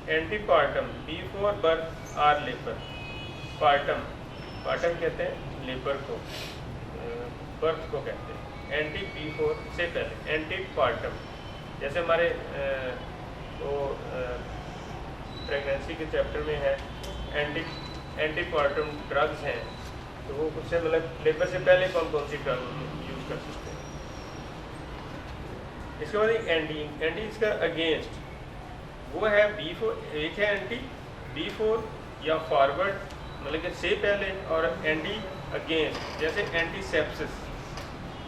Antepartum before birth or labour. Partum कहते हैं labour को, बर्थ को कहते हैं। एंटी बिफोर से पहले, एंटीपार्टम जैसे हमारे वो प्रेगनेंसी के चैप्टर में है एंटीपार्टम ड्रग्स हैं, तो वो उससे मतलब लेबर से पहले कौन कौन सी ड्रग यूज़ कर सकते हैं। इसके बाद एंटी इसका अगेंस्ट वो है बिफोर, एक है एंटी बिफोर या फॉरवर्ड मतलब कि से पहले, और एंटी अगेंस्ट जैसे antisepsis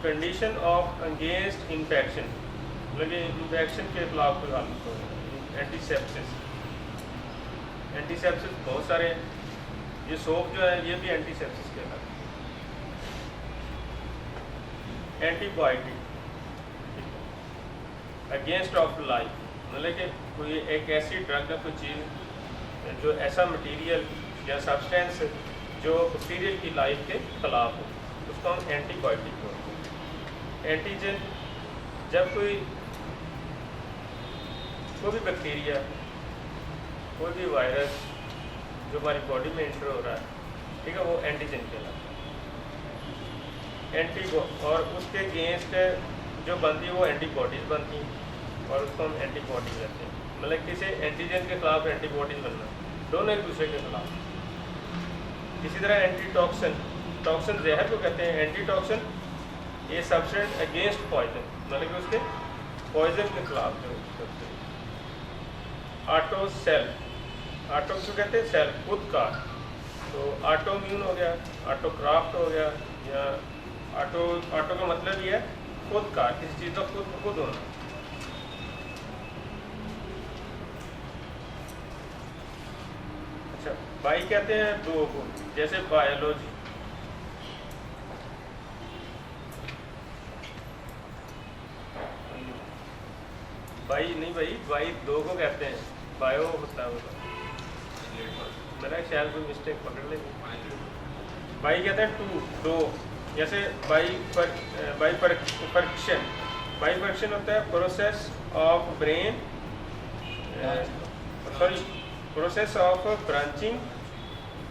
condition of against infection मतलब कि इन्फेक्शन के खिलाफ कोई हालत हो। एंटीसेप्सिस बहुत सारे हैं, ये सोप जो है ये भी एंटीसेप्सिस के खिलाफ। एंटीबायोटिक अगेंस्ट ऑफ लाइफ मतलब कि कोई एक ऐसी ड्रग है, कोई चीज़ जो ऐसा मटेरियल या सब्सटेंस जो बैक्टीरियल की लाइफ के खिलाफ हो, उसको हम एंटीबायोटिक बोलते हैं। एंटीजन जब कोई भी बैक्टीरिया, कोई भी वायरस जो हमारी बॉडी में एंटर हो रहा है, ठीक है, वो एंटीजन कहलाता है। और उसके अगेंस्ट जो बनती है वो एंटीबॉडीज़ बनती हैं और उसको हम एंटीबॉडी कहते हैं। मतलब किसी एंटीजन के खिलाफ एंटीबॉडीज बनना, दोनों एक दूसरे के खिलाफ। इसी तरह एंटीटॉक्सिन, टॉक्सिन जहर को कहते हैं। एंटीटॉक्सिन ये सब्सटेंस अगेंस्ट पॉइजन मतलब कि उसके पॉइजन के खिलाफ जो करते हैं। ऑटो सेल, ऑटो को कहते हैं सेल, खुद का, तो ऑटोम्यून हो गया, ऑटोक्राफ्ट हो गया, या ऑटो का मतलब ये है खुद का, किसी चीज़ का खुद होना। अच्छा, बाई कहते हैं दो को, जैसे बायोलॉजी, बाई नहीं बाई दो को कहते हैं, बायो होता है वो, मेरा शायद कोई मिस्टेक पकड़ ले। बाई कहते हैं टू, दो, जैसे बाइफरक्शन होता है process of brain, process of branching,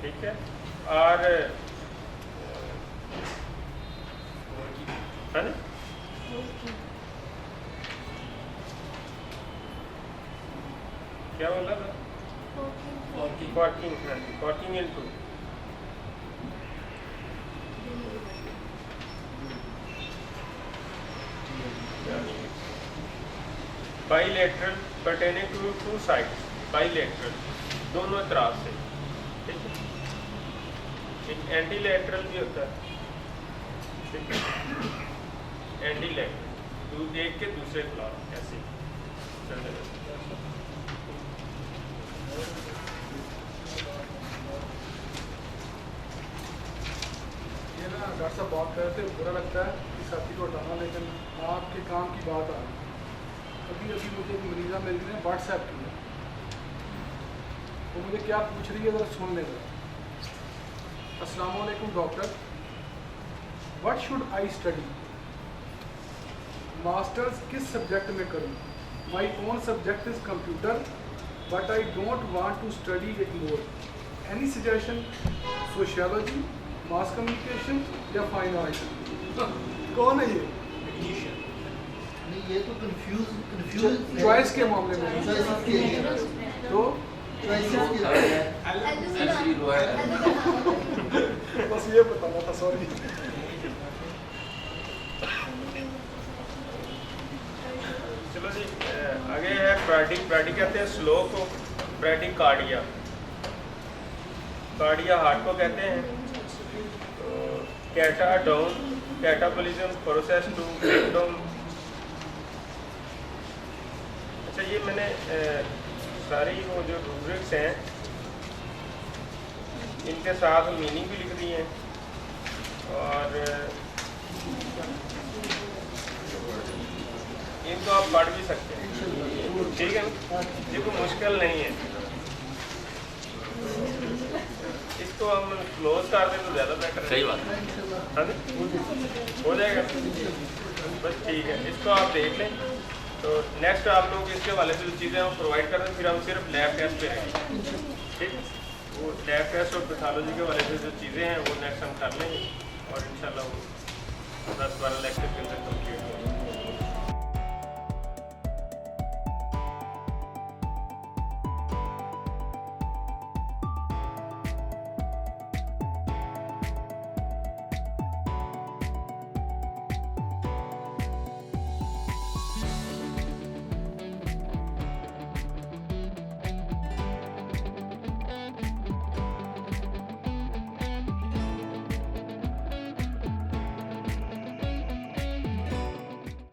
ठीक है, और है ना, क्या बोला था, forking into, bilateral pertaining to two sides, bilateral दोनों तरफ से, ठीक है। एक एंटीलेटरल भी होता है, ठीक है, एंटीलेटरल एक के दूसरे खिलाफ ऐसे चलते रहते। ये ना डॉक्टर साहब बात कर रहे थे, बुरा लगता है कि साथी को हटाना, लेकिन आपके काम की बात आ रही। अभी मुझे एक मरीज़ा मिल रही है व्हाट्सएप की, तो मुझे क्या पूछ रही है ज़रा सुन ले। अस्सलाम वालेकुम doctor, what should I study, masters किस सब्जेक्ट में करूँ, my own subject is computer but I don't want to study it more, any suggestion, sociology, mass communication या फाइन आर्ट। कौन है ये? नहीं, ये तो कंफ्यूज चॉइस के मामले में तो बस ये बताना था, सॉरी। चलो जी, आगे है ब्राडी कहते हैं स्लो को, ब्राडीकार्डिया, कार्डिया हार्ट को कहते हैं। तो कैटाबॉलिज्म प्रोसेस टू ब्रेकडाउन। अच्छा, ये मैंने सारी वो जो रूब्रिक्स हैं इनके साथ मीनिंग भी लिख दी हैं, और इनको आप पढ़ भी सकते हैं, ठीक है, ये कोई मुश्किल नहीं है। इसको हम क्लोज कर दें तो ज़्यादा बेटर है। सही बात है, हाँ जी, हो जाएगा, बस ठीक है, इसको आप देख लें। तो नेक्स्ट आप लोग इसके हवाले से जो चीज़ें हम प्रोवाइड कर रहे हैं, फिर हम सिर्फ लैब टेस्ट पे रहेंगे, ठीक है। वो लैब टेस्ट और पैथोलॉजी के हवाले से जो चीज़ें हैं वो नेक्स्ट हम कर लेंगे और इंशाल्लाह वो 10-12 लेक्चर के अंदर कंप्लीट होंगे।